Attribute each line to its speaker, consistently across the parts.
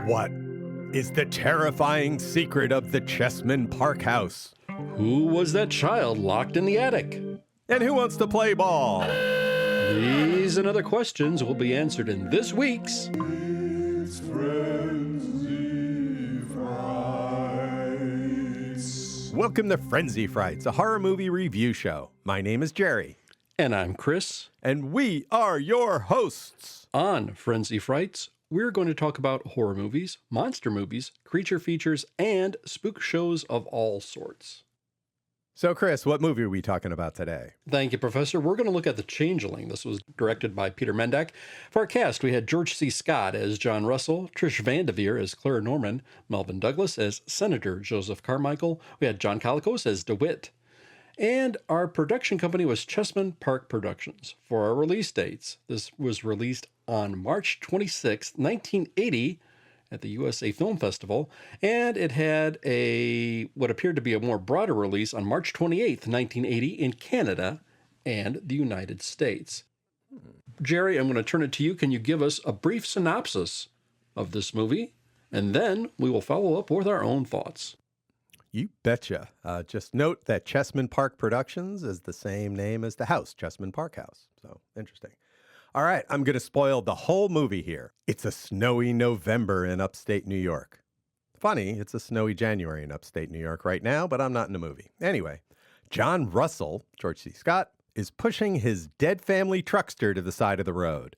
Speaker 1: What is the terrifying secret of the Chessman Park House?
Speaker 2: Who was that child locked in the attic?
Speaker 1: And who wants to play ball?
Speaker 2: These and other questions will be answered in this week's
Speaker 1: Welcome to Frenzy Frights, a horror movie review show. My name is Gerry.
Speaker 2: And I'm Chris.
Speaker 1: And we are your hosts.
Speaker 2: On Frenzy Frights, we're going to talk about horror movies, monster movies, creature features, and spook shows of all sorts.
Speaker 1: So, Chris, what movie are we talking about today?
Speaker 2: Thank you, Professor. We're going to look at The Changeling. This was directed by Peter Mendak. For our cast, we had George C. Scott as John Russell, Trish Vanderveer as Claire Norman, Melvin Douglas as Senator Joseph Carmichael. We had John Colicos as DeWitt. And our production company was Chessman Park Productions. For our release dates, this was released on March 26, 1980 at the USA Film Festival, and it had what appeared to be a more broader release on March 28, 1980 in Canada and the United States. Gerry, I'm going to turn it to you. Can you give us a brief synopsis of this movie? And then we will follow up with our own thoughts.
Speaker 1: You betcha. Just note that Chessman Park Productions is the same name as the house, Chessman Park House. So, interesting. All right, I'm going to spoil the whole movie here. It's a snowy November in upstate New York. Funny, it's a snowy January in upstate New York right now, but I'm not in the movie. Anyway, John Russell, George C. Scott, is pushing his dead family truckster to the side of the road.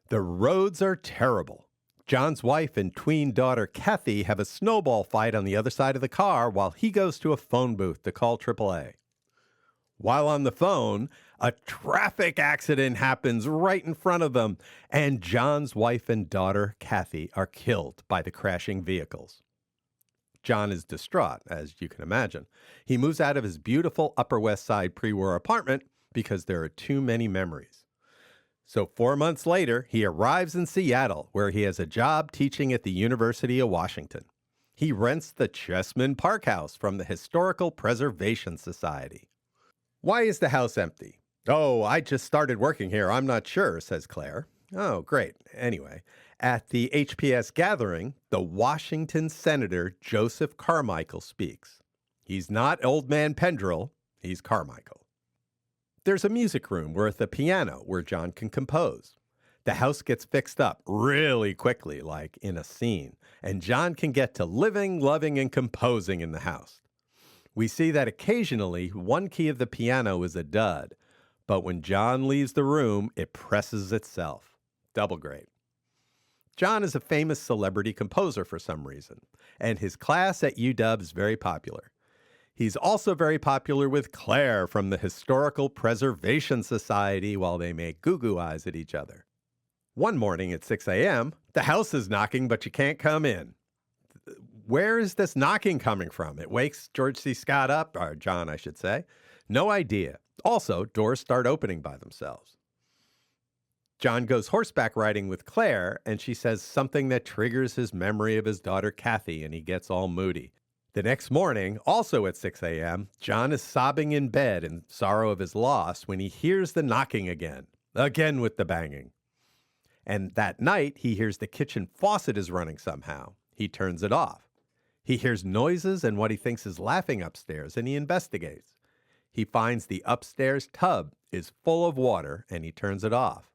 Speaker 1: The roads are terrible. John's wife and tween daughter, Kathy, have a snowball fight on the other side of the car while he goes to a phone booth to call AAA. While on the phone, a traffic accident happens right in front of them, and John's wife and daughter, Kathy, are killed by the crashing vehicles. John is distraught, as you can imagine. He moves out of his beautiful Upper West Side pre-war apartment because there are too many memories. So 4 months later, he arrives in Seattle, where he has a job teaching at the University of Washington. He rents the Chessman Park House from the Historical Preservation Society. Why is the house empty? Oh, I just started working here. I'm not sure, says Claire. Oh, great. Anyway, at the HPS gathering, the Washington Senator Joseph Carmichael speaks. He's not Old Man Pendrell. He's Carmichael. There's a music room with a piano where John can compose. The house gets fixed up really quickly, like in a scene, and John can get to living, loving, and composing in the house. We see that occasionally one key of the piano is a dud, but when John leaves the room, it presses itself. Double great. John is a famous celebrity composer for some reason, and his class at UW is very popular. He's also very popular with Claire from the Historical Preservation Society while they make goo-goo eyes at each other. One morning at 6 a.m., the house is knocking, but you can't come in. Where is this knocking coming from? It wakes George C. Scott up, or John, I should say. No idea. Also, doors start opening by themselves. John goes horseback riding with Claire, and she says something that triggers his memory of his daughter Kathy, and he gets all moody. The next morning, also at 6 a.m., John is sobbing in bed in sorrow of his loss when he hears the knocking again with the banging. And that night, he hears the kitchen faucet is running somehow. He turns it off. He hears noises and what he thinks is laughing upstairs, and he investigates. He finds the upstairs tub is full of water, and he turns it off.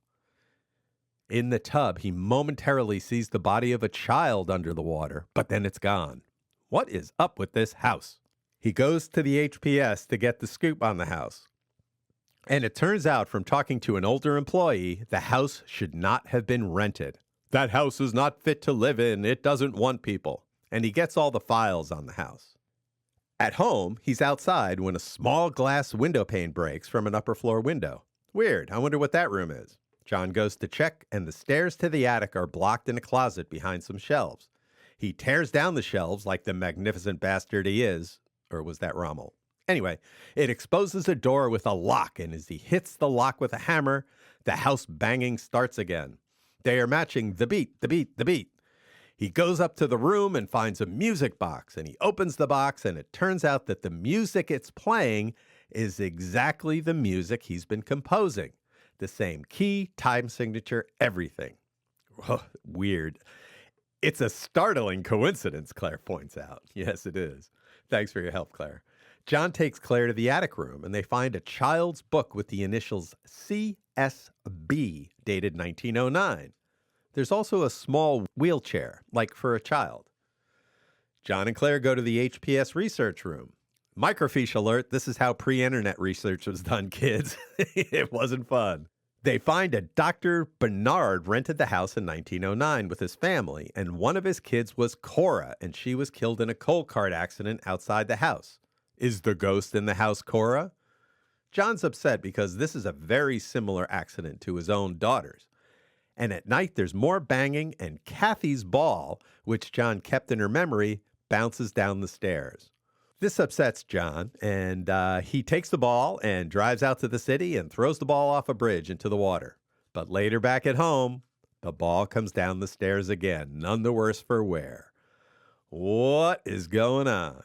Speaker 1: In the tub, he momentarily sees the body of a child under the water, but then it's gone. What is up with this house? He goes to the HPS to get the scoop on the house. And it turns out from talking to an older employee, the house should not have been rented. That house is not fit to live in. It doesn't want people. And he gets all the files on the house. At home, he's outside when a small glass window pane breaks from an upper floor window. Weird. I wonder what that room is. John goes to check, and the stairs to the attic are blocked in a closet behind some shelves. He tears down the shelves like the magnificent bastard he is. Or was that Rommel? Anyway, it exposes a door with a lock, and as he hits the lock with a hammer, the house banging starts again. They are matching the beat, the beat, the beat. He goes up to the room and finds a music box, and he opens the box, and it turns out that the music it's playing is exactly the music he's been composing. The same key, time signature, everything. Weird. It's a startling coincidence, Claire points out. Yes, it is. Thanks for your help, Claire. John takes Claire to the attic room, and they find a child's book with the initials CSB, dated 1909. There's also a small wheelchair, like for a child. John and Claire go to the HPS research room. Microfiche alert, this is how pre-internet research was done, kids. It wasn't fun. They find a Dr. Bernard rented the house in 1909 with his family, and one of his kids was Cora, and she was killed in a coal cart accident outside the house. Is the ghost in the house Cora? John's upset because this is a very similar accident to his own daughter's. And at night, there's more banging, and Kathy's ball, which John kept in her memory, bounces down the stairs. This upsets John, and he takes the ball and drives out to the city and throws the ball off a bridge into the water. But later back at home, the ball comes down the stairs again, none the worse for wear. What is going on?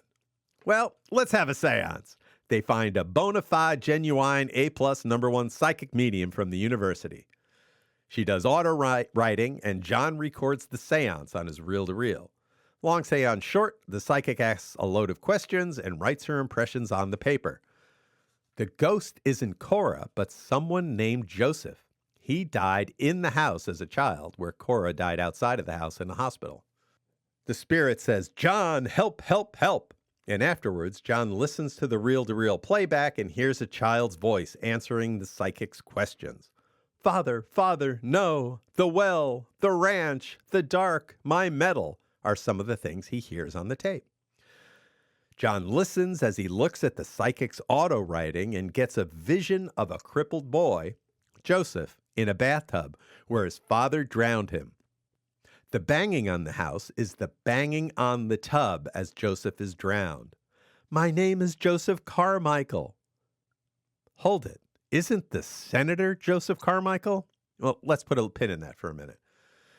Speaker 1: Well, let's have a seance. They find a bona fide, genuine, A+ number 1 psychic medium from the university. She does auto writing, and John records the seance on his reel-to-reel. Long seance short, the psychic asks a load of questions and writes her impressions on the paper. The ghost isn't Cora, but someone named Joseph. He died in the house as a child, where Cora died outside of the house in the hospital. The spirit says, "John, help, help, help." And afterwards, John listens to the reel-to-reel playback and hears a child's voice answering the psychic's questions. "Father, Father, no, the well, the ranch, the dark, my medal," are some of the things he hears on the tape. John listens as he looks at the psychic's auto writing and gets a vision of a crippled boy, Joseph, in a bathtub where his father drowned him. The banging on the house is the banging on the tub as Joseph is drowned. "My name is Joseph Carmichael." Hold it. Isn't the Senator Joseph Carmichael? Well, let's put a pin in that for a minute.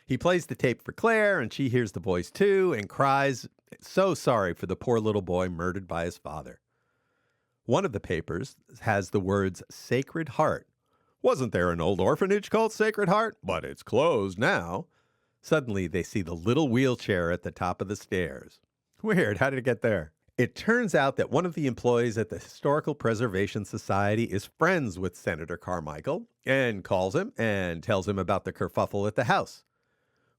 Speaker 1: He plays the tape for Claire, and she hears the voice too and cries, so sorry for the poor little boy murdered by his father. One of the papers has the words Sacred Heart. Wasn't there an old orphanage called Sacred Heart? But it's closed now. Suddenly, they see the little wheelchair at the top of the stairs. Weird, how did it get there? It turns out that one of the employees at the Historical Preservation Society is friends with Senator Carmichael and calls him and tells him about the kerfuffle at the house.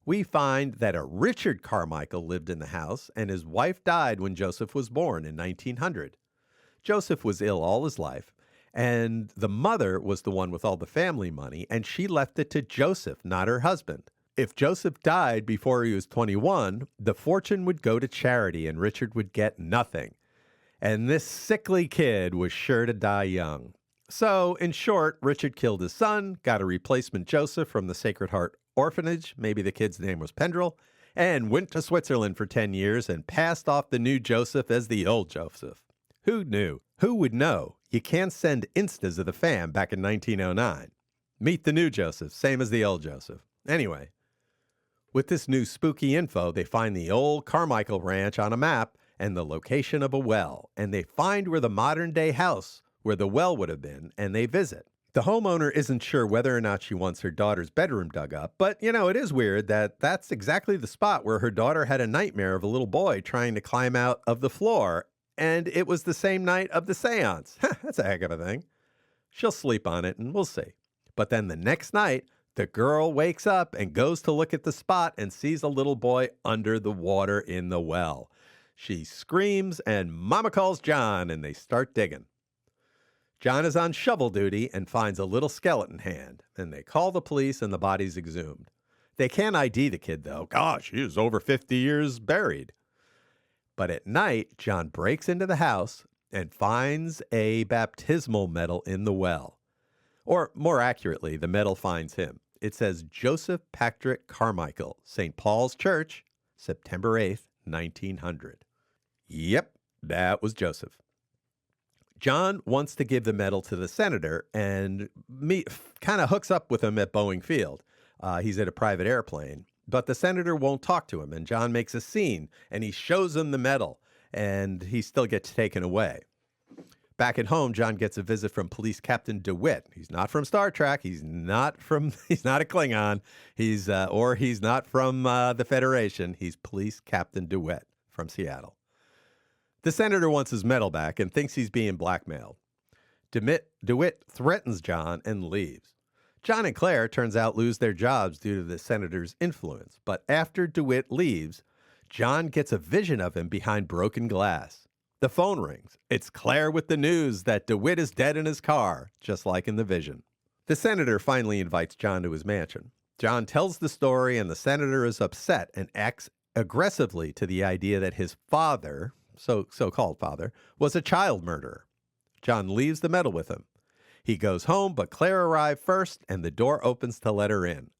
Speaker 1: We find that a Richard Carmichael lived in the house, and his wife died when Joseph was born in 1900. Joseph was ill all his life, and the mother was the one with all the family money, and she left it to Joseph, not her husband. If Joseph died before he was 21, the fortune would go to charity, and Richard would get nothing. And this sickly kid was sure to die young. So, in short, Richard killed his son, got a replacement Joseph from the Sacred Heart Orphanage, maybe the kid's name was Pendrell, and went to Switzerland for 10 years and passed off the new Joseph as the old Joseph. Who knew? Who would know? You can't send instas of the fam back in 1909. Meet the new Joseph, same as the old Joseph. Anyway, with this new spooky info, they find the old Carmichael Ranch on a map and the location of a well, and they find where the modern-day house where the well would have been, and they visit. The homeowner isn't sure whether or not she wants her daughter's bedroom dug up, but, it is weird that that's exactly the spot where her daughter had a nightmare of a little boy trying to climb out of the floor, and it was the same night of the seance. That's a heck of a thing. She'll sleep on it, and we'll see. But then the next night, the girl wakes up and goes to look at the spot and sees a little boy under the water in the well. She screams, and Mama calls John, and they start digging. John is on shovel duty and finds a little skeleton hand, and they call the police and the body's exhumed. They can't ID the kid, though. Gosh, he is over 50 years buried. But at night, John breaks into the house and finds a baptismal medal in the well. Or more accurately, the medal finds him. It says Joseph Patrick Carmichael, St. Paul's Church, September 8th, 1900. Yep, that was Joseph. John wants to give the medal to the senator and kind of hooks up with him at Boeing Field. He's at a private airplane, but the senator won't talk to him, and John makes a scene, and he shows him the medal, and he still gets taken away. Back at home, John gets a visit from Police Captain DeWitt. He's not from Star Trek. He's not a Klingon. He's not from the Federation. He's Police Captain DeWitt from Seattle. The senator wants his medal back and thinks he's being blackmailed. DeWitt threatens John and leaves. John and Claire, turns out, lose their jobs due to the senator's influence. But after DeWitt leaves, John gets a vision of him behind broken glass. The phone rings. It's Claire with the news that DeWitt is dead in his car, just like in the vision. The senator finally invites John to his mansion. John tells the story, and the senator is upset and acts aggressively to the idea that his father, so-called father, was a child murderer. John leaves the medal with him. He goes home, but Claire arrived first, and the door opens to let her in.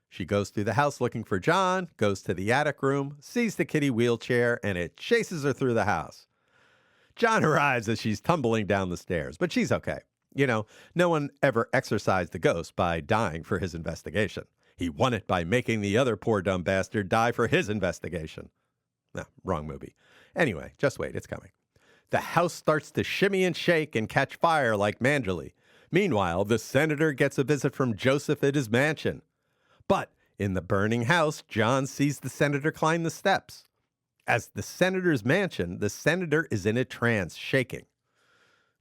Speaker 1: She goes through the house looking for John, goes to the attic room, sees the kitty wheelchair, and it chases her through the house. John arrives as she's tumbling down the stairs, but she's okay. You know, no one ever exorcised the ghost by dying for his investigation. He won it by making the other poor dumb bastard die for his investigation. No, wrong movie. Anyway, just wait, it's coming. The house starts to shimmy and shake and catch fire like Manderley. Meanwhile, the senator gets a visit from Joseph at his mansion. But in the burning house, John sees the senator climb the steps. As the senator's mansion, the senator is in a trance, shaking.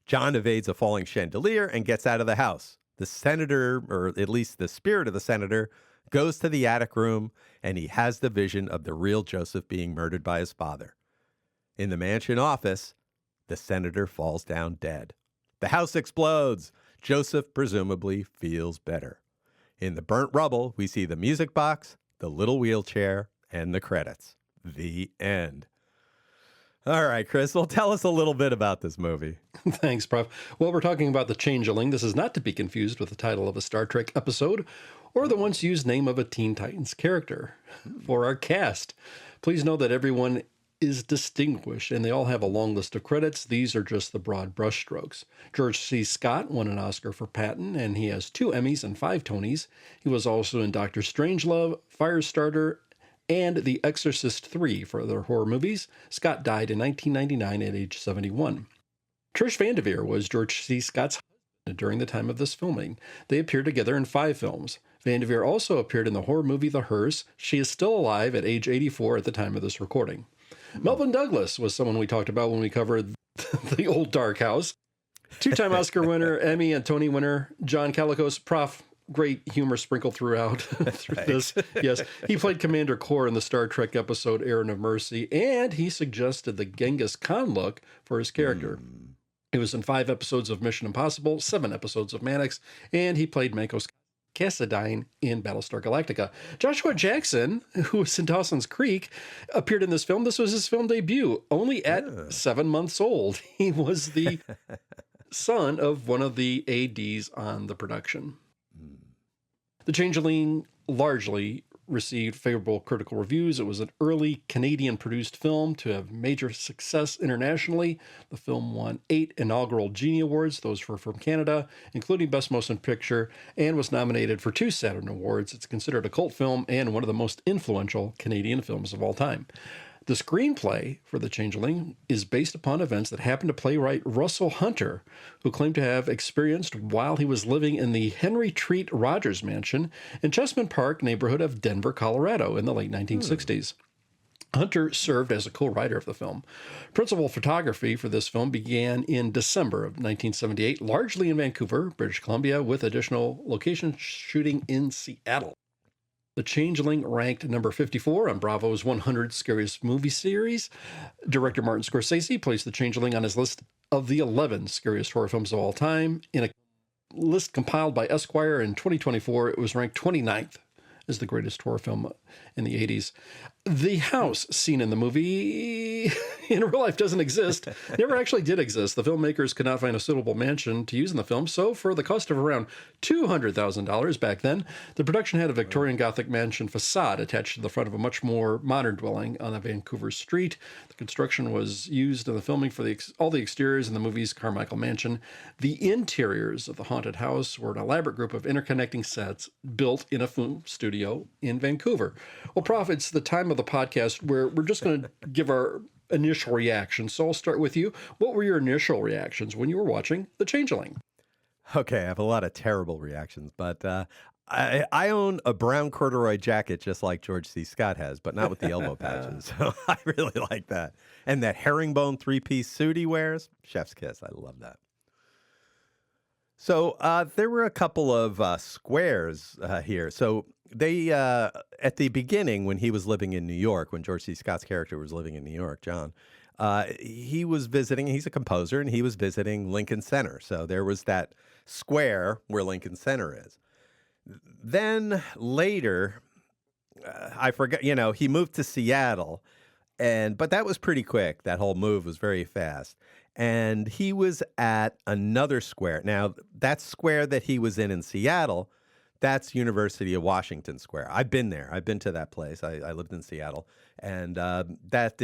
Speaker 1: John evades a falling chandelier and gets out of the house. The senator, or at least the spirit of the senator, goes to the attic room, and he has the vision of the real Joseph being murdered by his father. In the mansion office, the senator falls down dead. The house explodes. Joseph presumably feels better. In the burnt rubble, we see the music box, the little wheelchair, and the credits. The end. All right, Chris, well, tell us a little bit about this movie.
Speaker 2: Thanks, Prof. Well, we're talking about The Changeling. This is not to be confused with the title of a Star Trek episode or the once used name of a Teen Titans character. For our cast, please know that everyone is distinguished, and they all have a long list of credits. These are just the broad brushstrokes. George C. Scott won an Oscar for Patton, and he has 2 Emmys and 5 Tonys. He was also in Dr. Strangelove, Firestarter, and The Exorcist 3 for other horror movies. Scott died in 1999 at age 71. Trish Vanderveer was George C. Scott's husband during the time of this filming. They appeared together in 5 films. Vanderveer also appeared in the horror movie The Hearse. She is still alive at age 84 at the time of this recording. Melvin Douglas was someone we talked about when we covered The Old Dark House. 2-time Oscar winner, Emmy and Tony winner, John Calicos. Prof, great humor sprinkled throughout through this. Yes, he played Commander Kor in the Star Trek episode Errand of Mercy, and he suggested the Genghis Khan look for his character. He was in 5 episodes of Mission Impossible, 7 episodes of Mannix, and he played Manco Cassadine in Battlestar Galactica. Joshua Jackson, who was in Dawson's Creek, appeared in this film. This was his film debut, only at 7 months old. He was the son of one of the ADs on the production. The Changeling largely received favorable critical reviews. It was an early Canadian-produced film to have major success internationally. The film won 8 inaugural Genie Awards. Those were from Canada, including Best Motion Picture, and was nominated for 2 Saturn Awards. It's considered a cult film and one of the most influential Canadian films of all time. The screenplay for The Changeling is based upon events that happened to playwright Russell Hunter, who claimed to have experienced while he was living in the Henry Treat Rogers Mansion in Chessman Park neighborhood of Denver, Colorado in the late 1960s. Hunter served as a co-writer of the film. Principal photography for this film began in December of 1978, largely in Vancouver, British Columbia, with additional location shooting in Seattle. The Changeling ranked number 54 on Bravo's 100 Scariest Movie Series. Director Martin Scorsese placed The Changeling on his list of the 11 scariest horror films of all time. In a list compiled by Esquire in 2024, it was ranked 29th as the greatest horror film in the 80s. The house seen in the movie in real life doesn't exist. Never actually did exist. The filmmakers could not find a suitable mansion to use in the film, so for the cost of around $200,000 back then, the production had a Victorian Gothic mansion facade attached to the front of a much more modern dwelling on a Vancouver street. The construction was used in the filming for all the exteriors in the movie's Carmichael Mansion. The interiors of the haunted house were an elaborate group of interconnecting sets built in a film studio in Vancouver. Well, Prof, it's the time of the podcast where we're just going to give our initial reactions. So I'll start with you. What were your initial reactions when you were watching The Changeling?
Speaker 1: Okay, I have a lot of terrible reactions, but I own a brown corduroy jacket just like George C. Scott has, but not with the elbow patches. So I really like that. And that herringbone three-piece suit he wears, chef's kiss. I love that. So there were a couple of squares here. So they, at the beginning, when he was living in New York, when George C. Scott's character was living in New York, John, he was visiting, he's a composer, and he was visiting Lincoln Center. So there was that square where Lincoln Center is. Then later, I forgot, he moved to Seattle, but that was pretty quick. That whole move was very fast. And he was at another square. Now, that square that he was in Seattle, that's University of Washington Square. I've been there. I've been to that place. I lived in Seattle. And that's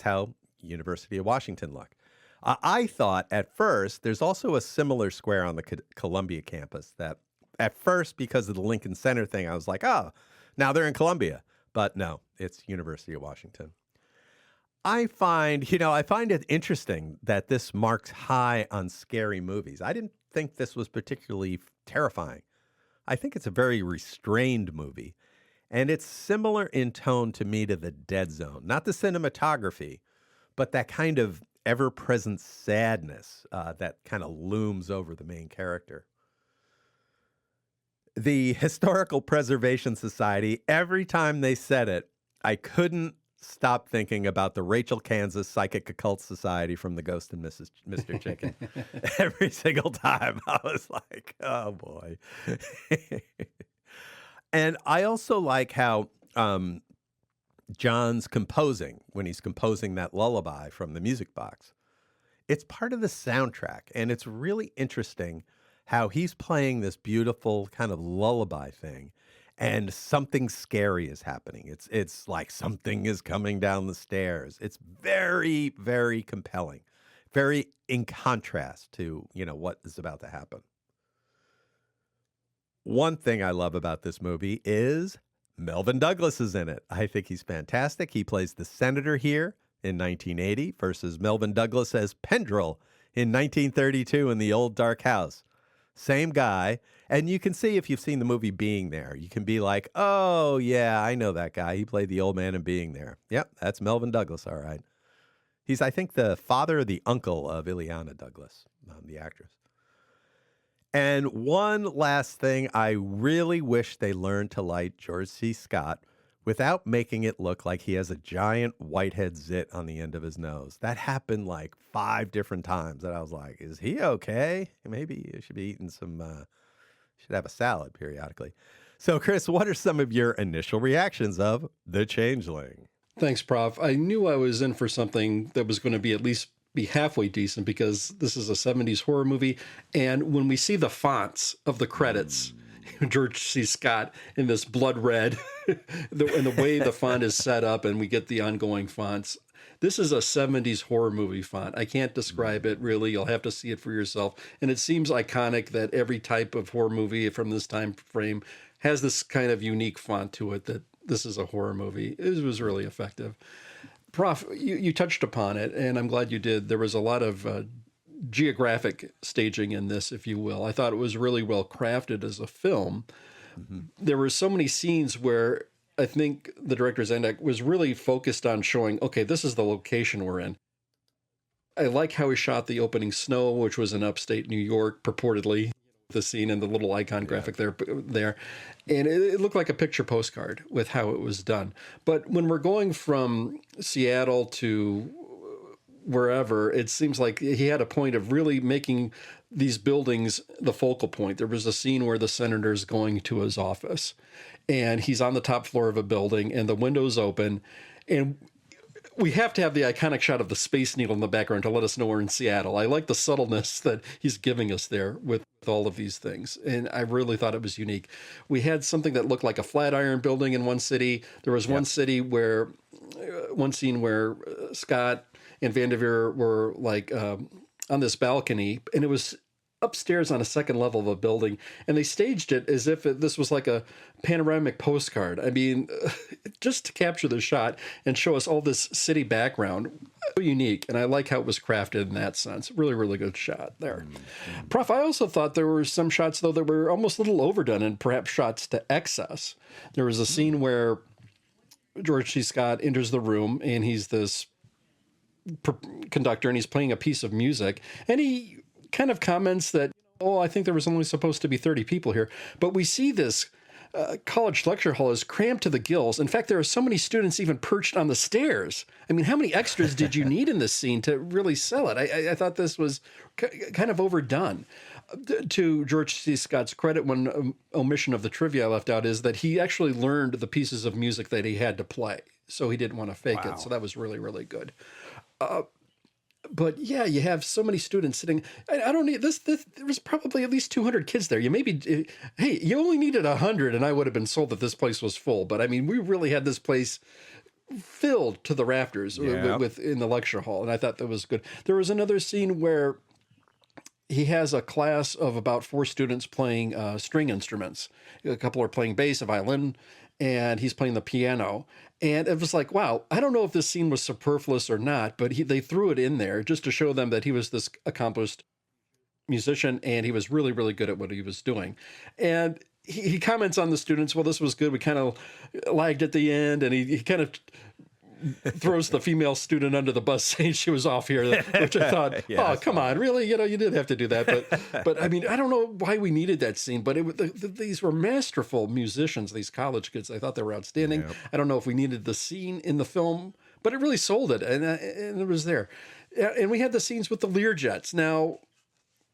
Speaker 1: how University of Washington looked. I thought at first, there's also a similar square on the Columbia campus that at first, because of the Lincoln Center thing, I was like, oh, now they're in Columbia. But no, it's University of Washington. I find it interesting that this marks high on scary movies. I didn't think this was particularly terrifying. I think it's a very restrained movie. And it's similar in tone to me to The Dead Zone. Not the cinematography, but that kind of ever-present sadness that kind of looms over the main character. The Historical Preservation Society, every time they said it, I couldn't stop thinking about the Rachel Kansas Psychic Occult Society from The Ghost and Mr. Chicken. Every single time I was like, oh boy. And I also like how John's composing, when he's composing that lullaby from the music box. It's part of the soundtrack, and it's really interesting how he's playing this beautiful kind of lullaby thing, and something scary is happening. It's like something is coming down the stairs. It's very, very compelling, very in contrast to, what is about to happen. One thing I love about this movie is Melvin Douglas is in it. I think he's fantastic. He plays the senator here in 1980 versus Melvin Douglas as Pendrell in 1932 in The Old Dark House. Same guy. And you can see, if you've seen the movie Being There, you can be like, oh, yeah, I know that guy. He played the old man in Being There. Yep, that's Melvin Douglas, all right. He's, I think, the father or the uncle of Ileana Douglas, the actress. And one last thing, I really wish they learned to light George C. Scott without making it look like he has a giant whitehead zit on the end of his nose. That happened like 5 different times. And I was like, is he okay? Maybe you should be eating should have a salad periodically. So, Chris, what are some of your initial reactions of The Changeling?
Speaker 2: Thanks, Prof. I knew I was in for something that was going to be at least be halfway decent, because this is a 70s horror movie. And when we see the fonts of the credits, George C. Scott in this blood red, and the way the font is set up, and we get the ongoing fonts. This is a 70s horror movie font. I can't describe it really. You'll have to see it for yourself. And it seems iconic that every type of horror movie from this time frame has this kind of unique font to it, that this is a horror movie. It was really effective. Prof, you touched upon it, and I'm glad you did. There was a lot of geographic staging in this, if you will. I thought it was really well crafted as a film. Mm-hmm. There were so many scenes where I think the director Zendak was really focused on showing, okay, this is the location we're in. I like how he shot the opening snow, which was in upstate New York, purportedly, the scene and the little icon graphic there. And it looked like a picture postcard with how it was done. But when we're going from Seattle to wherever, it seems like he had a point of really making these buildings the focal point. There was a scene where the senator's going to his office, and he's on the top floor of a building, and the window's open, and we have to have the iconic shot of the Space Needle in the background to let us know we're in Seattle. I like the subtleness that he's giving us there with all of these things, and I really thought it was unique. We had something that looked like a Flatiron building in one city. There was one city where, one scene where Scott and Vanderveer were like on this balcony, and it was upstairs on a second level of a building, and they staged it as if this was like a panoramic postcard. I mean, just to capture the shot and show us all this city background, so unique, and I like how it was crafted in that sense. Really, really good shot there. Prof, I also thought there were some shots, though, that were almost a little overdone and perhaps shots to excess. There was a scene where George C. Scott enters the room, and he's this conductor, and he's playing a piece of music, and he kind of comments that, I think there was only supposed to be 30 people here. But we see this college lecture hall is crammed to the gills. In fact, there are so many students even perched on the stairs. I mean, how many extras did you need in this scene to really sell it? I thought this was kind of overdone. To George C. Scott's credit, one omission of the trivia I left out is that he actually learned the pieces of music that he had to play. So he didn't want to fake it. So that was really, really good. But yeah, you have so many students sitting. I don't need this. There was probably at least 200 kids there. Hey, you only needed 100, and I would have been sold that this place was full. But I mean, we really had this place filled to the rafters in the lecture hall, and I thought that was good. There was another scene where he has a class of about 4 students playing string instruments. A couple are playing bass, a violin, and he's playing the piano. And it was like, wow, I don't know if this scene was superfluous or not, but they threw it in there just to show them that he was this accomplished musician, and he was really, really good at what he was doing. And he comments on the students, well, this was good. We kind of lagged at the end, and he kind of throws the female student under the bus saying she was off here, which I thought, come on, really? You didn't have to do that. But I mean, I don't know why we needed that scene, but these were masterful musicians, these college kids. I thought they were outstanding. Yep. I don't know if we needed the scene in the film, but it really sold it, and it was there. And we had the scenes with the Learjets. Now,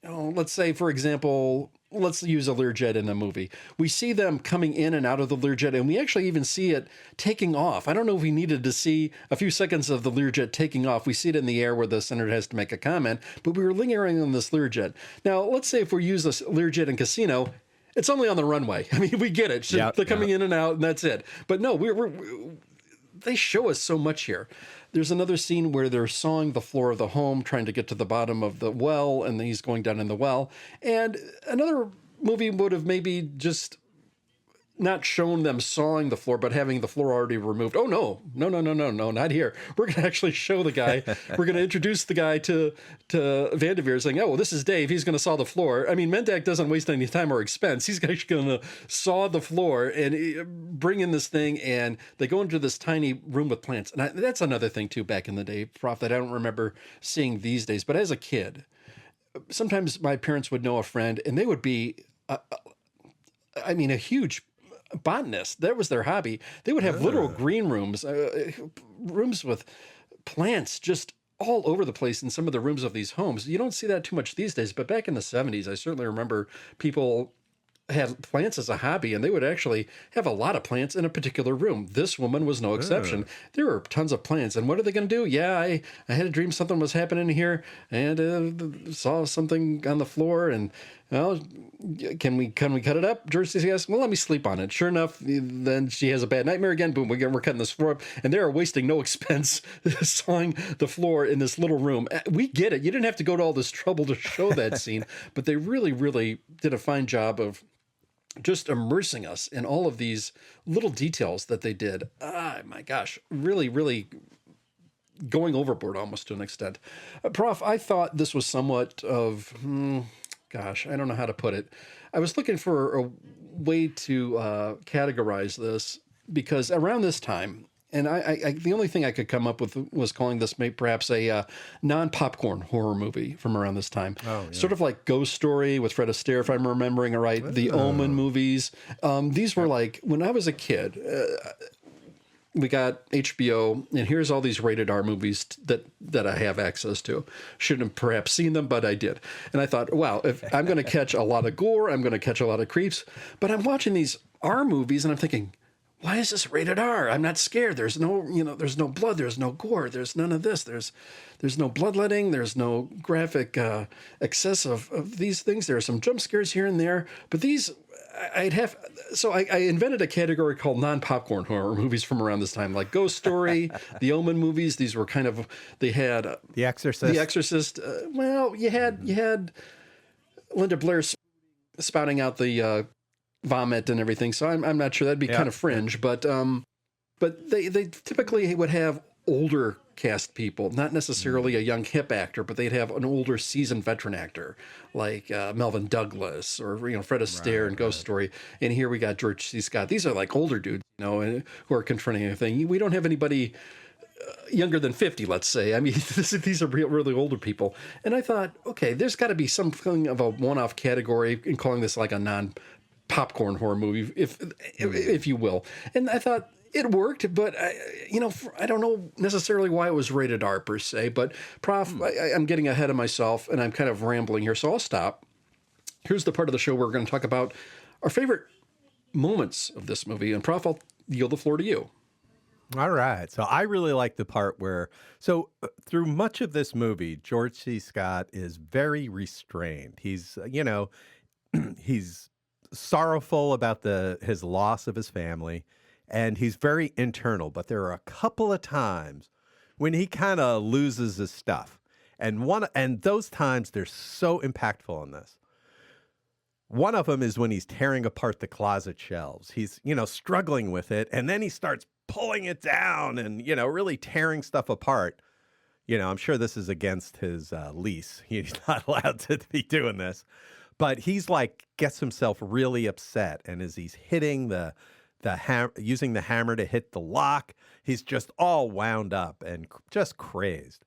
Speaker 2: let's say, for example, let's use a Learjet in a movie. We see them coming in and out of the Learjet, and we actually even see it taking off. I don't know if we needed to see a few seconds of the Learjet taking off. We see it in the air where the senator has to make a comment, but we were lingering on this Learjet. Now, let's say if we use this Learjet in Casino, it's only on the runway. I mean, we get it. They're coming in and out, and that's it. But no, they show us so much here. There's another scene where they're sawing the floor of the home, trying to get to the bottom of the well, and he's going down in the well. And another movie would have maybe just not shown them sawing the floor, but having the floor already removed. Oh, no, not here. We're going to actually show the guy. We're going to introduce the guy to Vanderveer, saying, oh, well, this is Dave. He's going to saw the floor. I mean, Mendak doesn't waste any time or expense. He's actually going to saw the floor and bring in this thing, and they go into this tiny room with plants. And that's another thing, too, back in the day, Prof, that I don't remember seeing these days. But as a kid, sometimes my parents would know a friend, and they would be, a huge botanist. That was their hobby. They would have literal green rooms, rooms with plants just all over the place in some of the rooms of these homes. You don't see that too much these days, but back in the 70s, I certainly remember people had plants as a hobby, and they would actually have a lot of plants in a particular room. This woman was no exception. There were tons of plants. And what are they going to do? Yeah, I had a dream something was happening here, and saw something on the floor, and well, can we cut it up? George says, well, let me sleep on it. Sure enough, then she has a bad nightmare again. Boom, we're cutting this floor up, and they are wasting no expense sawing the floor in this little room. We get it. You didn't have to go to all this trouble to show that scene, but they really, really did a fine job of just immersing us in all of these little details that they did. My gosh, really, really going overboard almost to an extent. Prof, I thought this was somewhat of, I don't know how to put it. I was looking for a way to categorize this, because around this time, and I the only thing I could come up with was calling this perhaps a non-popcorn horror movie from around this time. Sort of like Ghost Story with Fred Astaire, if I'm remembering it right, the Omen movies. These were like, when I was a kid, we got HBO, and here's all these rated R movies that I have access to. Shouldn't have perhaps seen them, but I did. And I thought, wow, if I'm going to catch a lot of gore, I'm going to catch a lot of creeps. But I'm watching these R movies, and I'm thinking, why is this rated R? I'm not scared. There's no, there's no blood. There's no gore. There's none of this. There's no bloodletting. There's no graphic excess of these things. There are some jump scares here and there, but these I invented a category called non-popcorn horror movies from around this time, like Ghost Story, the Omen movies. These were they had
Speaker 1: The Exorcist.
Speaker 2: The Exorcist. You had Linda Blair's spouting out the vomit and everything. So I'm not sure, that'd be kind of fringe, but they typically would have older cast people, not necessarily a young hip actor, but they'd have an older seasoned veteran actor like Melvin Douglas or Fred Astaire in Ghost Story. And here we got George C. Scott. These are like older dudes, who are confronting anything. We don't have anybody younger than 50, let's say. I mean, these are really older people. And I thought, okay, there's got to be something of a one-off category in calling this like a non-popcorn horror movie, if you will. And I thought it worked, but I don't know necessarily why it was rated R per se. But Prof, I'm getting ahead of myself, and I'm kind of rambling here, so I'll stop. Here's the part of the show where we're going to talk about our favorite moments of this movie. And Prof, I'll yield the floor to you.
Speaker 1: All right. So I really like the part where, through much of this movie, George C. Scott is very restrained. He's, he's sorrowful about his loss of his family, and he's very internal. But there are a couple of times when he kind of loses his stuff. And those times, they're so impactful in this. One of them is when he's tearing apart the closet shelves. He's, struggling with it, and then he starts pulling it down and, really tearing stuff apart. I'm sure this is against his lease. He's not allowed to be doing this. But he's gets himself really upset. And as he's hitting using the hammer to hit the lock, he's just all wound up and just crazed.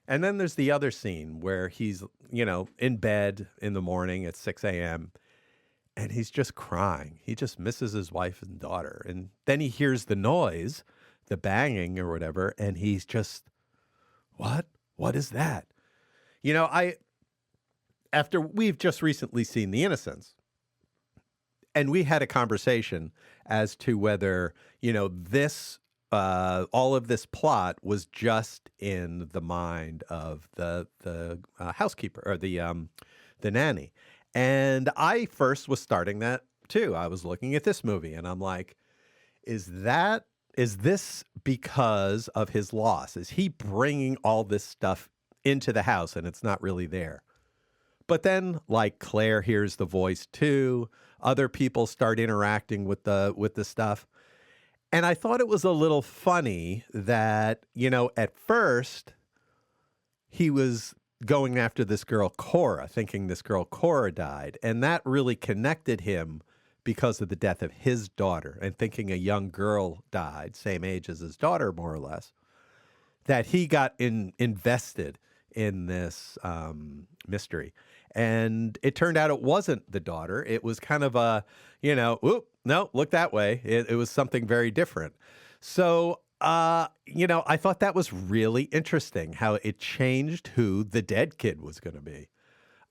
Speaker 1: And then there's the other scene where he's, in bed in the morning at 6 a.m., and he's just crying. He just misses his wife and daughter. And then he hears the noise, the banging or whatever, and he's just, what? What is that? After we've just recently seen The Innocents, and we had a conversation as to whether, this all of this plot was just in the mind of the housekeeper or the nanny. And I first was starting that too. I was looking at this movie and I'm like, is this because of his loss? Is he bringing all this stuff into the house and it's not really there? But then Claire hears the voice too. Other people start interacting with the stuff. And I thought it was a little funny that, at first he was going after this girl, Cora, thinking this girl, Cora, died. And that really connected him because of the death of his daughter and thinking a young girl died, same age as his daughter, more or less, that he got invested in this mystery. And it turned out it wasn't the daughter. It was kind of a, oop, no, look that way. It was something very different. So, I thought that was really interesting how it changed who the dead kid was going to be.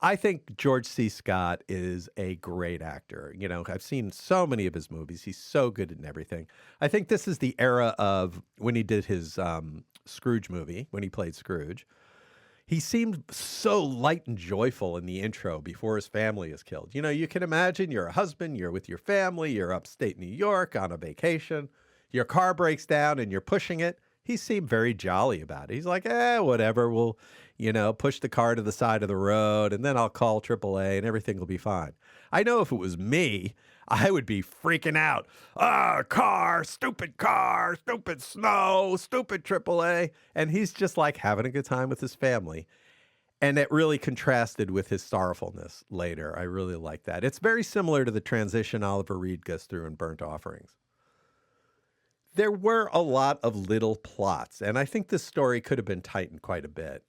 Speaker 1: I think George C. Scott is a great actor. I've seen so many of his movies. He's so good in everything. I think this is the era of when he did his Scrooge movie, when he played Scrooge. He seemed so light and joyful in the intro before his family is killed. You can imagine you're a husband, you're with your family, you're upstate New York on a vacation. Your car breaks down and you're pushing it. He seemed very jolly about it. He's like, whatever. We'll, push the car to the side of the road and then I'll call AAA and everything will be fine. I know if it was me, I would be freaking out. Car, stupid snow, stupid AAA. And he's just having a good time with his family. And it really contrasted with his sorrowfulness later. I really like that. It's very similar to the transition Oliver Reed goes through in Burnt Offerings. There were a lot of little plots, and I think this story could have been tightened quite a bit.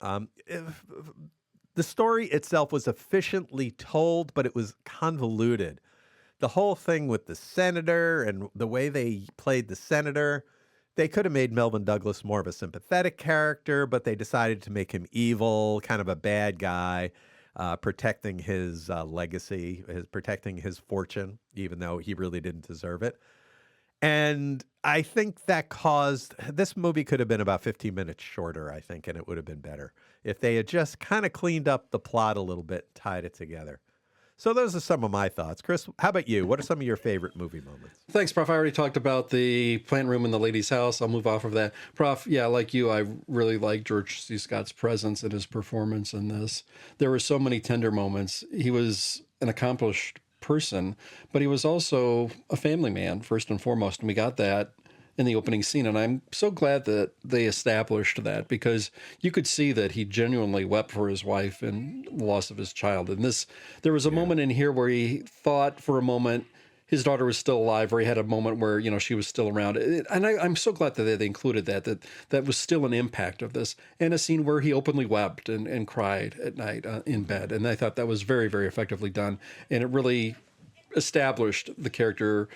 Speaker 1: The story itself was efficiently told, but it was convoluted. The whole thing with the senator and the way they played the senator, they could have made Melvin Douglas more of a sympathetic character, but they decided to make him evil, kind of a bad guy, protecting his legacy, protecting his fortune, even though he really didn't deserve it. And I think that this movie could have been about 15 minutes shorter, I think, and it would have been better if they had just kind of cleaned up the plot a little bit, tied it together. So those are some of my thoughts. Chris, how about you? What are some of your favorite movie moments?
Speaker 2: Thanks, Prof. I already talked about the plant room in the lady's house. I'll move off of that. Prof, yeah, like you, I really like George C. Scott's presence and his performance in this. There were so many tender moments. He was an accomplished person, but he was also a family man, first and foremost. And we got that in the opening scene. And I'm so glad that they established that, because you could see that he genuinely wept for his wife and the loss of his child. And there was a moment in here where he thought for a moment his daughter was still alive, or he had a moment where, she was still around. And I'm so glad that they included that was still an impact of this, and a scene where he openly wept and cried at night in bed. And I thought that was very, very effectively done. And it really established the character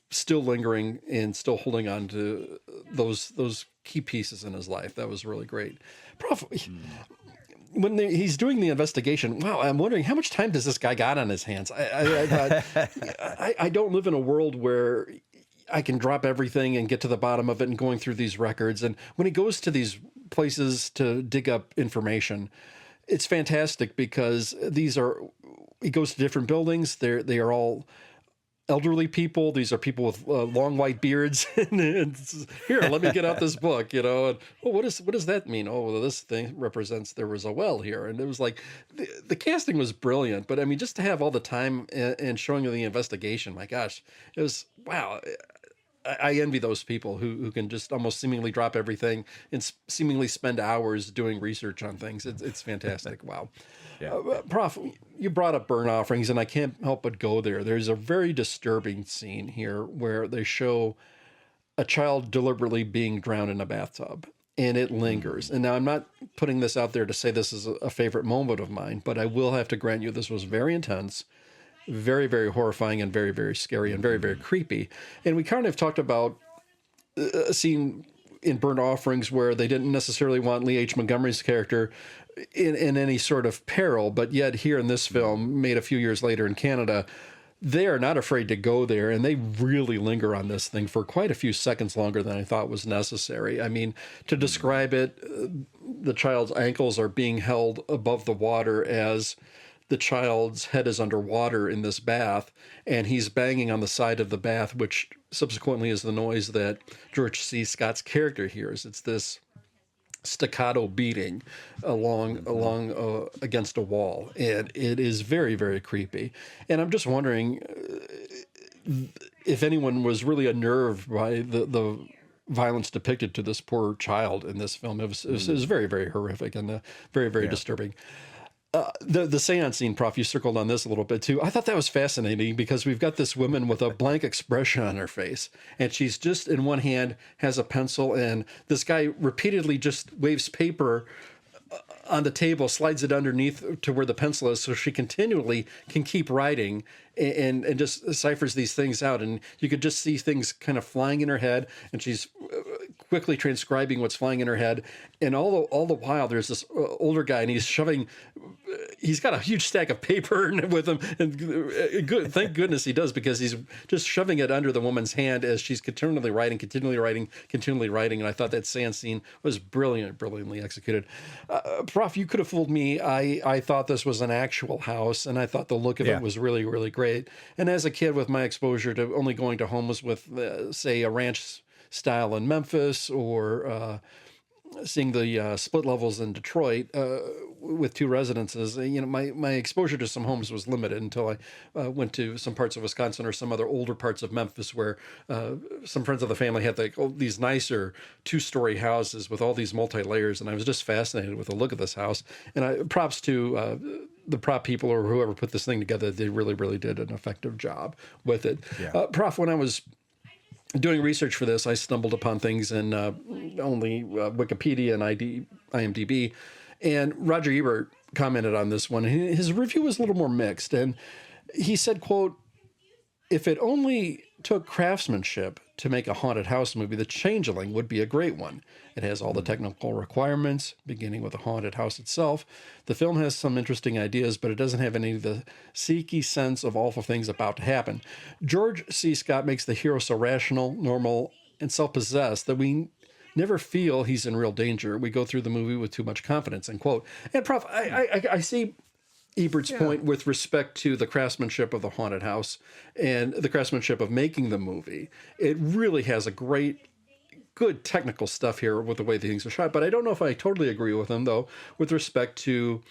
Speaker 2: still lingering and still holding on to those key pieces in his life. That was really great. Prof, when he's doing the investigation, wow, I'm wondering how much time does this guy got on his hands? I don't live in a world where I can drop everything and get to the bottom of it and going through these records. And when he goes to these places to dig up information, it's fantastic, because he goes to different buildings. They are all elderly people. These are people with long white beards. and here, let me get out this book, And what does that mean? Oh, well, this thing represents there was a well here, and it was like the casting was brilliant. But I mean, just to have all the time and showing the investigation, my gosh, it was wow. I envy those people who can just almost seemingly drop everything and seemingly spend hours doing research on things. It's fantastic. Wow. Yeah. Prof, you brought up burnt offerings, and I can't help but go there. There's a very disturbing scene here where they show a child deliberately being drowned in a bathtub, and it lingers. And now I'm not putting this out there to say this is a favorite moment of mine, but I will have to grant you this was very intense, very, very horrifying, and very, very scary, and very, very creepy. And we kind of talked about a scene in Burnt Offerings where they didn't necessarily want Lee H. Montgomery's character in any sort of peril, but yet here in this film, made a few years later in Canada, they are not afraid to go there, and they really linger on this thing for quite a few seconds longer than I thought was necessary. I mean, to describe it, the child's ankles are being held above the water as the child's head is underwater in this bath, and he's banging on the side of the bath, which subsequently is the noise that George C. Scott's character hears. It's this staccato beating along against a wall, and it is very, very creepy. And I'm just wondering if anyone was really unnerved by the violence depicted to this poor child in this film. It was very, very horrific and very, very disturbing. The seance scene, Prof, you circled on this a little bit too. I thought that was fascinating, because we've got this woman with a blank expression on her face, and she's just in one hand has a pencil, and this guy repeatedly just waves paper on the table, slides it underneath to where the pencil is, so she continually can keep writing and just ciphers these things out. And you could just see things kind of flying in her head, and she's quickly transcribing what's flying in her head. And all the while, there's this older guy, and he's got a huge stack of paper with him. And thank goodness he does, because he's just shoving it under the woman's hand as she's continually writing. And I thought that seance scene was brilliantly executed. Prof, you could have fooled me. I thought this was an actual house, and I thought the look of it was really, really great. And as a kid, with my exposure to only going to homes with, say, a ranch style in Memphis, or seeing the split levels in Detroit with two residences, my exposure to some homes was limited until I went to some parts of Wisconsin or some other older parts of Memphis, where some friends of the family had these nicer two-story houses with all these multi-layers, and I was just fascinated with the look of this house. And props to the prop people or whoever put this thing together. They really, really did an effective job with it. Yeah. Prof, when I was doing research for this, I stumbled upon things in only Wikipedia and IMDb, and Roger Ebert commented on this one. His review was a little more mixed, and he said, quote, "If it only took craftsmanship to make a haunted house movie, The Changeling would be a great one. It has all the technical requirements, beginning with the haunted house itself. The film has some interesting ideas, but it doesn't have any of the seeky sense of awful things about to happen. George C. Scott makes the hero so rational, normal, and self-possessed that we never feel he's in real danger. We go through the movie with too much confidence," end quote. And Prof, I see Ebert's point with respect to the craftsmanship of the haunted house and the craftsmanship of making the movie. It really has a good technical stuff here with the way the things are shot, but I don't know if I totally agree with him, though, with respect to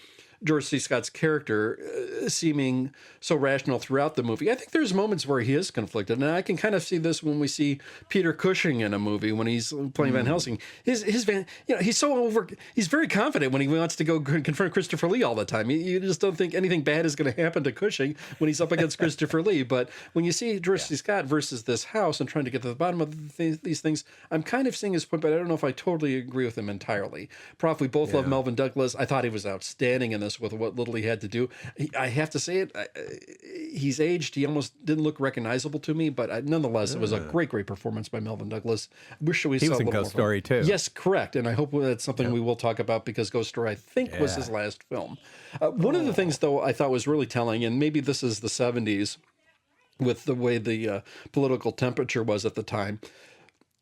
Speaker 2: George C. Scott's character seeming so rational throughout the movie. I think there's moments where he is conflicted, and I can kind of see this when we see Peter Cushing in a movie when he's playing Van Helsing. He's very confident when he wants to go confront Christopher Lee all the time. You just don't think anything bad is going to happen to Cushing when he's up against Christopher Lee. But when you see George C. Scott versus this house and trying to get to the bottom of these things, I'm kind of seeing his point, but I don't know if I totally agree with him entirely. Prof, we both love Melvin Douglas. I thought he was outstanding in this with what little he had to do. I have to say it, he's aged. He almost didn't look recognizable to me, but nonetheless, it was a great performance by Melvin Douglas. Wish we saw
Speaker 1: He was
Speaker 2: a
Speaker 1: in
Speaker 2: little
Speaker 1: Ghost
Speaker 2: more
Speaker 1: Story too.
Speaker 2: Yes, correct. And I hope that's something we will talk about because Ghost Story, I think, was his last film. One of the things, though, I thought was really telling, and maybe this is the 70s with the way the political temperature was at the time.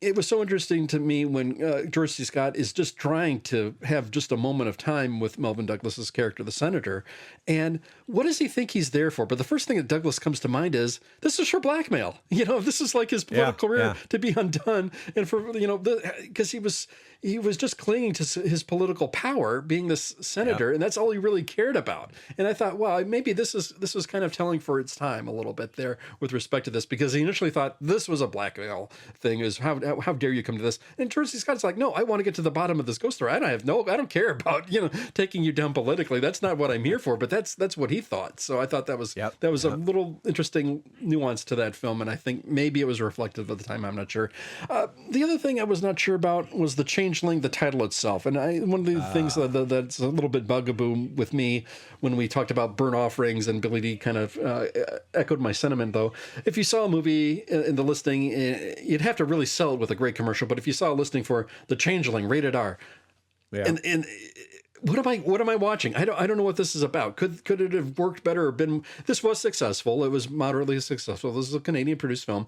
Speaker 2: It was so interesting to me when George C. Scott is just trying to have just a moment of time with Melvin Douglas's character, the senator. And what does he think he's there for? But the first thing that Douglas comes to mind is, this is for blackmail. This is like his political career to be undone. And for, because he was just clinging to his political power, being this senator, and that's all he really cared about. And I thought, well, maybe this was kind of telling for its time a little bit there with respect to this, because he initially thought this was a blackmail thing, is how dare you come to this? And George C. Scott's like, no, I want to get to the bottom of this ghost story. I don't care about taking you down politically. That's not what I'm here for. But that's what he thought. So I thought that was a little interesting nuance to that film, and I think maybe it was reflective at the time. I'm not sure. The other thing I was not sure about was the Changeling, the title itself, and one of the things that's a little bit bugaboo with me when we talked about burnt offerings, and Billy D kind of echoed my sentiment, though. If you saw a movie in the listing, you'd have to really sell it with a great commercial. But if you saw a listing for The Changeling, rated R, and what am I watching? I don't know what this is about. Could it have worked better or been? This was successful. It was moderately successful. This is a Canadian produced film.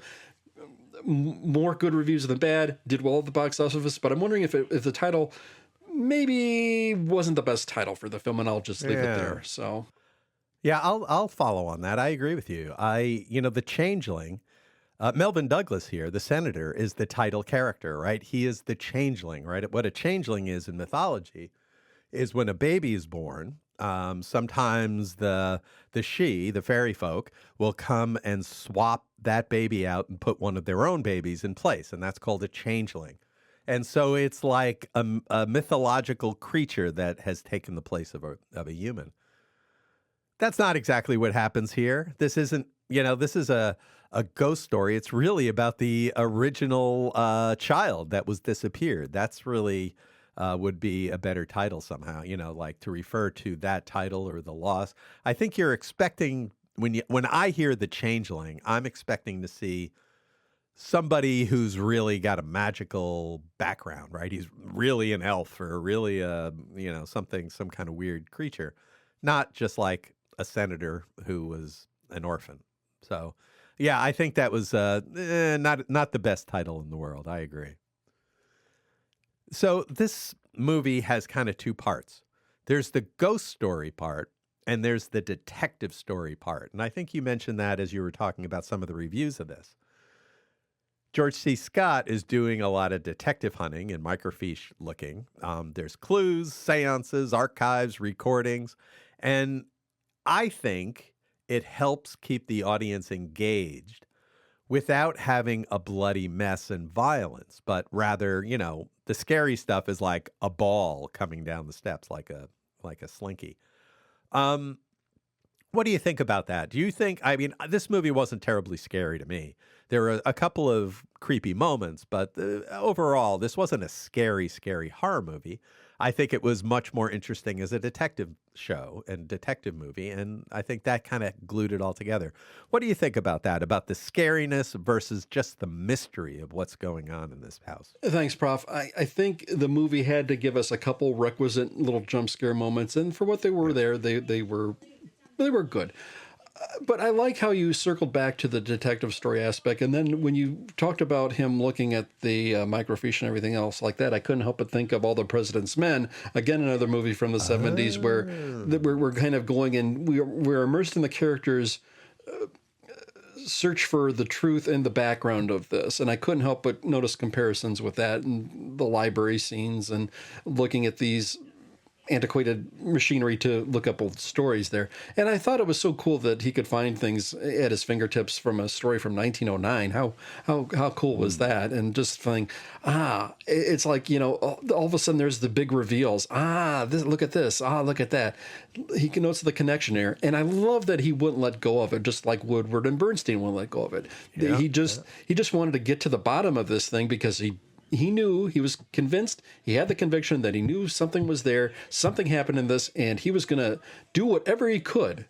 Speaker 2: More good reviews than bad. Did well at the box office, but I'm wondering if the title maybe wasn't the best title for the film, and I'll just leave it there. So,
Speaker 1: yeah, I'll follow on that. I agree with you. The Changeling. Melvin Douglas here, the senator, is the title character, right? He is the changeling, right? What a changeling is in mythology is when a baby is born. Sometimes the fairy folk, will come and swap that baby out and put one of their own babies in place, and that's called a changeling. And so it's like a mythological creature that has taken the place of a human. That's not exactly what happens here. This isn't, this is a ghost story. It's really about the original child that was disappeared. That's really would be a better title somehow, like to refer to that title or the loss. I think you're expecting, when I hear the Changeling, I'm expecting to see somebody who's really got a magical background, right? He's really an elf or really some kind of weird creature, not just like a senator who was an orphan. So, yeah, I think that was not the best title in the world. I agree. So this movie has kind of two parts. There's the ghost story part, and there's the detective story part. And I think you mentioned that as you were talking about some of the reviews of this. George C. Scott is doing a lot of detective hunting and microfiche looking. There's clues, seances, archives, recordings, and I think it helps keep the audience engaged without having a bloody mess and violence, but rather, the scary stuff is like a ball coming down the steps like a slinky. What do you think about that? Do you think, this movie wasn't terribly scary to me. There were a couple of creepy moments, but overall, this wasn't a scary, scary horror movie. I think it was much more interesting as a detective show and detective movie, and I think that kind of glued it all together. What do you think about that, about the scariness versus just the mystery of what's going on in this house?
Speaker 2: Thanks, Prof. I think the movie had to give us a couple requisite little jump scare moments, and for what they were there, they were good. But I like how you circled back to the detective story aspect. And then when you talked about him looking at the microfiche and everything else like that, I couldn't help but think of All the President's Men, again, another movie from the 70s where we're kind of going and we're immersed in the characters' search for the truth and the background of this. And I couldn't help but notice comparisons with that and the library scenes and looking at these antiquated machinery to look up old stories there. And I thought it was so cool that he could find things at his fingertips from a story from 1909. How cool was that? And just feeling, it's like, all of a sudden there's the big reveals. Look at this. Look at that. He can notice the connection there. And I love that he wouldn't let go of it, just like Woodward and Bernstein wouldn't let go of it.
Speaker 1: Yeah,
Speaker 2: he just wanted to get to the bottom of this thing because he knew, he was convinced, he had the conviction that he knew something was there, something happened in this, and he was going to do whatever he could,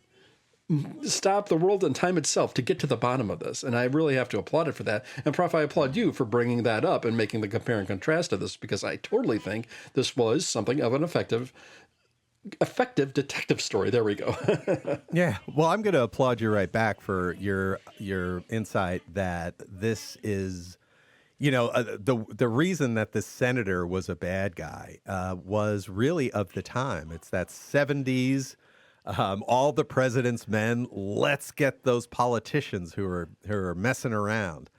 Speaker 2: stop the world and time itself to get to the bottom of this. And I really have to applaud it for that. And Prof, I applaud you for bringing that up and making the compare and contrast to this, because I totally think this was something of an effective detective story. There we go.
Speaker 1: Yeah. Well, I'm going to applaud you right back for your insight that this is, the reason that this senator was a bad guy was really of the time. It's that 70s, all the president's men. Let's get those politicians who are messing around.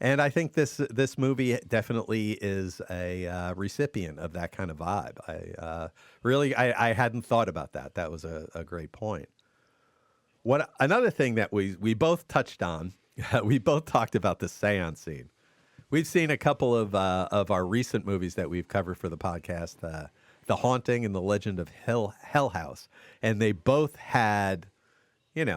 Speaker 1: And I think this movie definitely is a recipient of that kind of vibe. I hadn't thought about that. That was a great point. Another thing that we both touched on, we both talked about the seance scene. We've seen a couple of our recent movies that we've covered for the podcast, The Haunting and The Legend of Hell House, and they both had,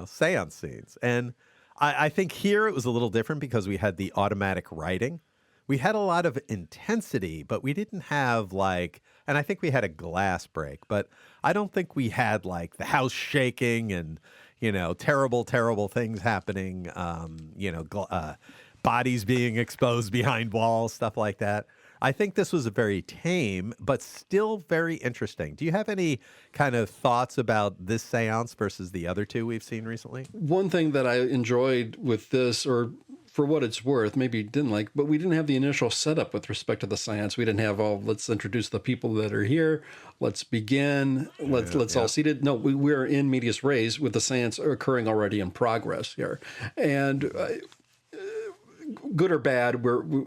Speaker 1: seance scenes. And I think here it was a little different because we had the automatic writing. We had a lot of intensity, but we didn't have and I think we had a glass break, but I don't think we had the house shaking and, terrible, terrible things happening, bodies being exposed behind walls, stuff like that. I think this was very tame, but still very interesting. Do you have any kind of thoughts about this seance versus the other two we've seen recently?
Speaker 2: One thing that I enjoyed with this, or for what it's worth, maybe didn't like, but we didn't have the initial setup with respect to the seance. We didn't have let's introduce the people that are here. Let's begin. Let's all seated. No, we're in medias res with the seance occurring already in progress here. And good or bad,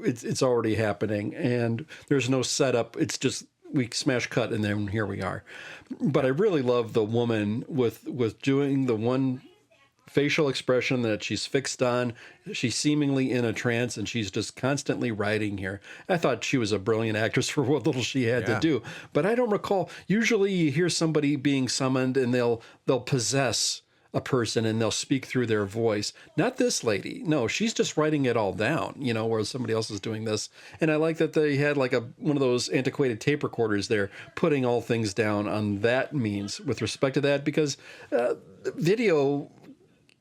Speaker 2: it's already happening, and there's no setup. It's just we smash cut, and then here we are. But I really love the woman with doing the one facial expression that she's fixed on. She's seemingly in a trance, and she's just constantly writing here. I thought she was a brilliant actress for what little she had to do. But I don't recall. Usually, you hear somebody being summoned, and they'll possess a person and they'll speak through their voice. Not this lady. No, she's just writing it all down, whereas somebody else is doing this. And I like that they had one of those antiquated tape recorders there, putting all things down on that means with respect to that, because video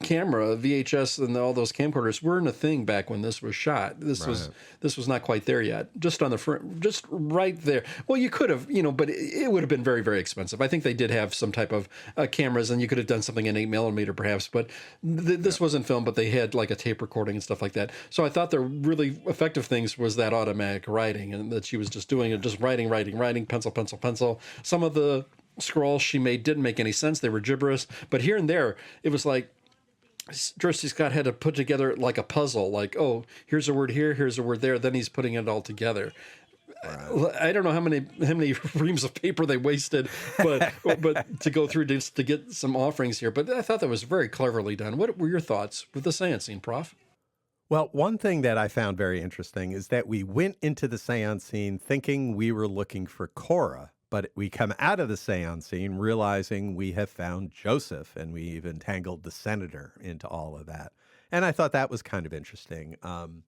Speaker 2: camera, VHS, and all those camcorders weren't a thing back when this was shot. This was not quite there yet. Just on the front, just right there. Well, you could have, but it would have been very, very expensive. I think they did have some type of cameras, and you could have done something in 8mm perhaps. But this wasn't film, but they had a tape recording and stuff like that. So I thought the really effective things was that automatic writing, and that she was just doing it, just writing, pencil, pencil, pencil. Some of the scrawls she made didn't make any sense. They were gibberish. But here and there, it was like George C. Scott had to put together like a puzzle, oh, here's a word here, here's a word there, then he's putting it all together. Right. I don't know how many reams of paper they wasted, but to go through just to get some offerings here. But I thought that was very cleverly done. What were your thoughts with the seance scene, Prof?
Speaker 1: Well, one thing that I found very interesting is that we went into the seance scene thinking we were looking for Cora, but we come out of the seance scene realizing we have found Joseph, and we've entangled the senator into all of that. And I thought that was kind of interesting. And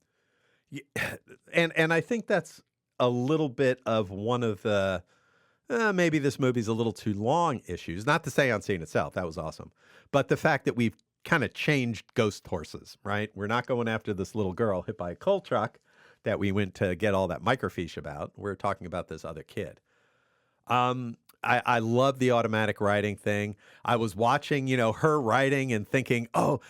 Speaker 1: I think that's a little bit of one of the maybe this movie's a little too long issues. Not the seance scene itself. That was awesome. But the fact that we've kind of changed ghost horses, right? We're not going after this little girl hit by a coal truck that we went to get all that microfiche about. We're talking about this other kid. I love the automatic writing thing. I was watching, her writing and thinking, oh,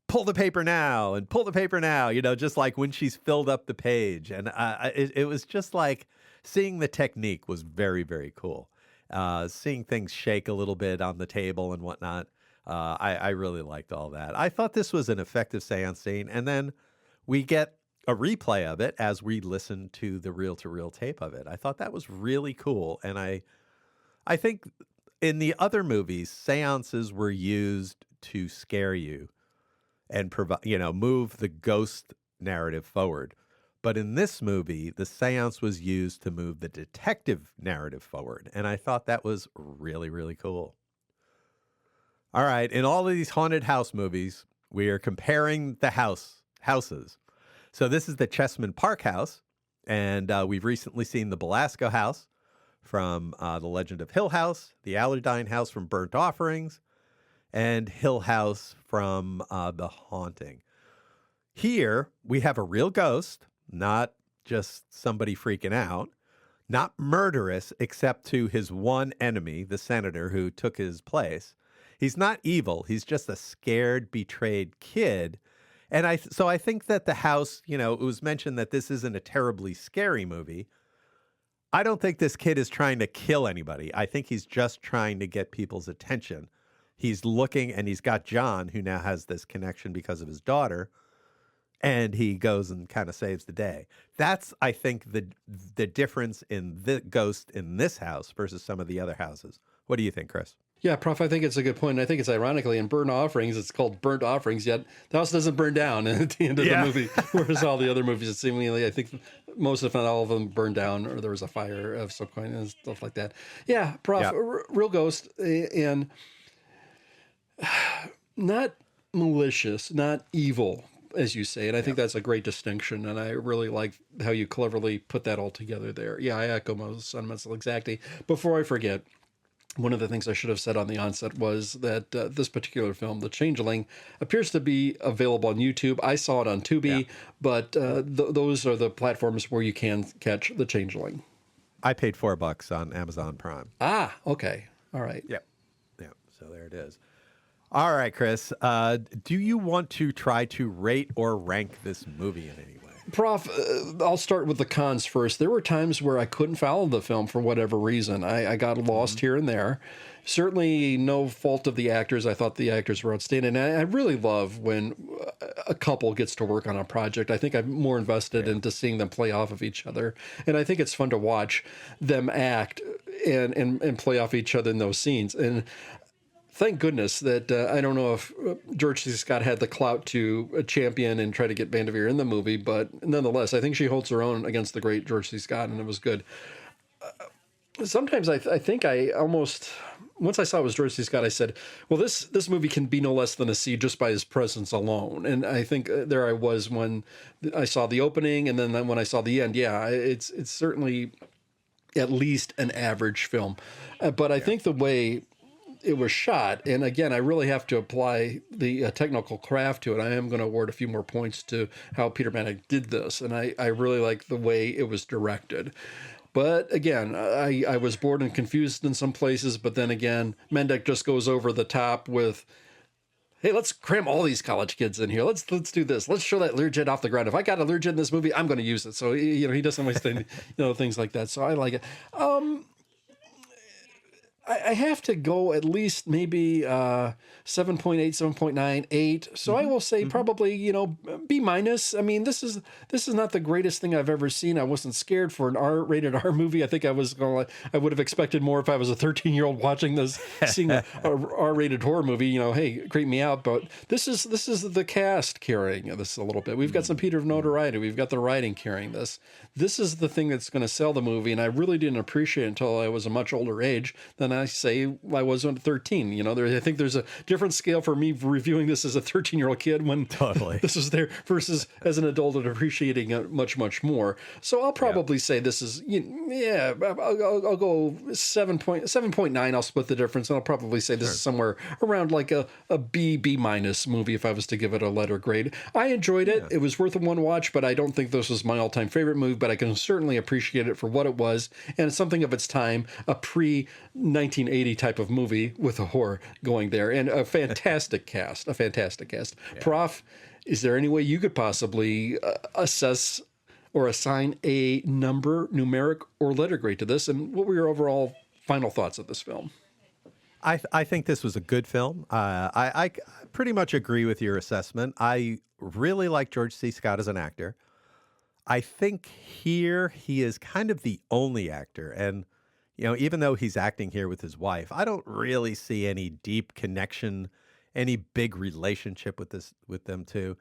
Speaker 1: pull the paper now and pull the paper now, just like when she's filled up the page. And it was just like seeing the technique was very, very cool. Seeing things shake a little bit on the table and whatnot. I really liked all that. I thought this was an effective seance scene. And then we get a replay of it as we listen to the reel-to-reel tape of it. I thought that was really cool. And I think in the other movies, seances were used to scare you and provide, move the ghost narrative forward. But in this movie, the seance was used to move the detective narrative forward. And I thought that was really, really cool. All right. In all of these haunted house movies, we are comparing the houses. So this is the Chessman Park house. And we've recently seen the Belasco house from The Legend of Hill House, the Allerdyne house from Burnt Offerings, and Hill House from The Haunting. Here, we have a real ghost, not just somebody freaking out, not murderous except to his one enemy, the senator who took his place. He's not evil. He's just a scared, betrayed kid. And so I think that the house, it was mentioned that this isn't a terribly scary movie. I don't think this kid is trying to kill anybody. I think he's just trying to get people's attention. He's looking, and he's got John, who now has this connection because of his daughter, and he goes and kind of saves the day. That's, I think, the difference in the ghost in this house versus some of the other houses. What do you think, Chris?
Speaker 2: Yeah, Prof, I think it's a good point. And I think it's ironically in Burnt Offerings, it's called Burnt Offerings, yet the house doesn't burn down at the end of the movie. Whereas all the other movies, seemingly, I think most, if not all of them, burned down, or there was a fire of some kind and stuff like that. Yeah, Prof, real ghost, and not malicious, not evil, as you say. And I think that's a great distinction. And I really like how you cleverly put that all together there. Yeah, I echo most sentiments exactly. Before I forget, one of the things I should have said on the onset was that this particular film, The Changeling, appears to be available on YouTube. I saw it on Tubi, but those are the platforms where you can catch The Changeling.
Speaker 1: I paid $4 on Amazon Prime.
Speaker 2: Ah, okay. All right.
Speaker 1: Yep. So there it is. All right, Chris. Do you want to try to rate or rank this movie in any way?
Speaker 2: Prof, I'll start with the cons first. There were times where I couldn't follow the film for whatever reason. I got lost here and there. Certainly no fault of the actors. I thought the actors were outstanding. And I really love when a couple gets to work on a project. I think I'm more invested into seeing them play off of each other. And I think it's fun to watch them act and play off each other in those scenes. And thank goodness that I don't know if George C. Scott had the clout to champion and try to get Vanderveer in the movie, but nonetheless, I think she holds her own against the great George C. Scott, and it was good. Sometimes I think I almost, once I saw it was George C. Scott, I said, well, this movie can be no less than a C just by his presence alone. And I think there I was when I saw the opening, and then when I saw the end. Yeah, it's certainly at least an average film. But I think the way it was shot, and again, I really have to apply the technical craft to it. I am going to award a few more points to how Peter Mendick did this, and I really like the way it was directed. But again, I was bored and confused in some places, but then again, Mendick just goes over the top with, hey, let's cram all these college kids in here. Let's do this. Let's show that Learjet off the ground. If I got a Learjet in this movie, I'm going to use it. So, he doesn't waste any, things like that. So I like it. I have to go at least maybe 7.8, 7.9, 8. So I will say probably, B minus. I mean, this is not the greatest thing I've ever seen. I wasn't scared for an rated R movie. I think I would have expected more if I was a 13-year-old watching this, seeing a R-rated horror movie. Hey, creep me out. But this is the cast carrying this a little bit. We've got some Peter of notoriety. We've got the writing carrying this. This is the thing that's going to sell the movie, and I really didn't appreciate it until I was a much older age than I say I was when 13. I think there's a different scale for me reviewing this as a 13-year-old kid when this was there versus as an adult and appreciating it much, much more. So I'll probably say this is, I'll go 7.9. I'll split the difference, and I'll probably say this is somewhere around like a B minus movie if I was to give it a letter grade. I enjoyed it. It was worth a one watch, but I don't think this was my all-time favorite movie, but I can certainly appreciate it for what it was, and it's something of its time, a pre-19 1980 type of movie with a horror going there, and a fantastic cast, a fantastic cast. Yeah. Prof, is there any way you could possibly assess or assign a number, numeric or letter grade to this? And what were your overall final thoughts of this film?
Speaker 1: I think this was a good film. I pretty much agree with your assessment. I really like George C. Scott as an actor. I think here he is kind of the only actor. And, you know, even though he's acting here with his wife, I don't really see any deep connection, any big relationship with them two.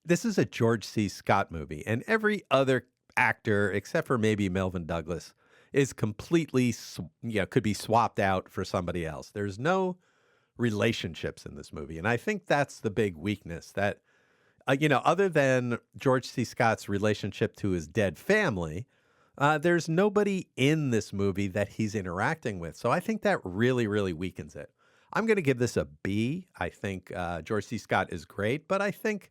Speaker 1: This is a George C. Scott movie, and every other actor, except for maybe Melvin Douglas, is completely, could be swapped out for somebody else. There's no relationships in this movie. And I think that's the big weakness that, other than George C. Scott's relationship to his dead family, there's nobody in this movie that he's interacting with. So I think that really, really weakens it. I'm going to give this a B. I think George C. Scott is great, but I think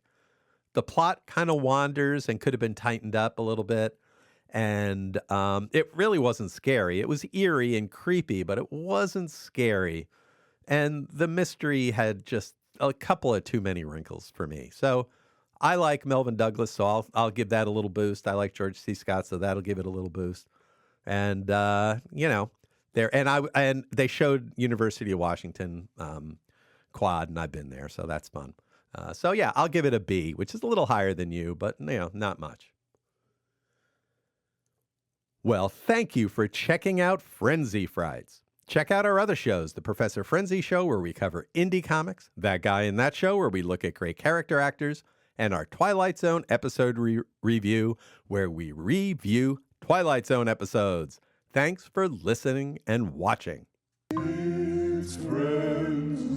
Speaker 1: the plot kind of wanders and could have been tightened up a little bit. And it really wasn't scary. It was eerie and creepy, but it wasn't scary. And the mystery had just a couple of too many wrinkles for me. So I like Melvin Douglas, so I'll give that a little boost. I like George C. Scott, so that'll give it a little boost. And and they showed University of Washington quad, and I've been there, so that's fun. So yeah, I'll give it a B, which is a little higher than you, but not much. Well, thank you for checking out Frenzy Frights. Check out our other shows, The Professor Frenzy Show, where we cover indie comics, That Guy in That Show, where we look at great character actors, and our Twilight Zone episode review, where we review Twilight Zone episodes. Thanks for listening and watching. It's Friends.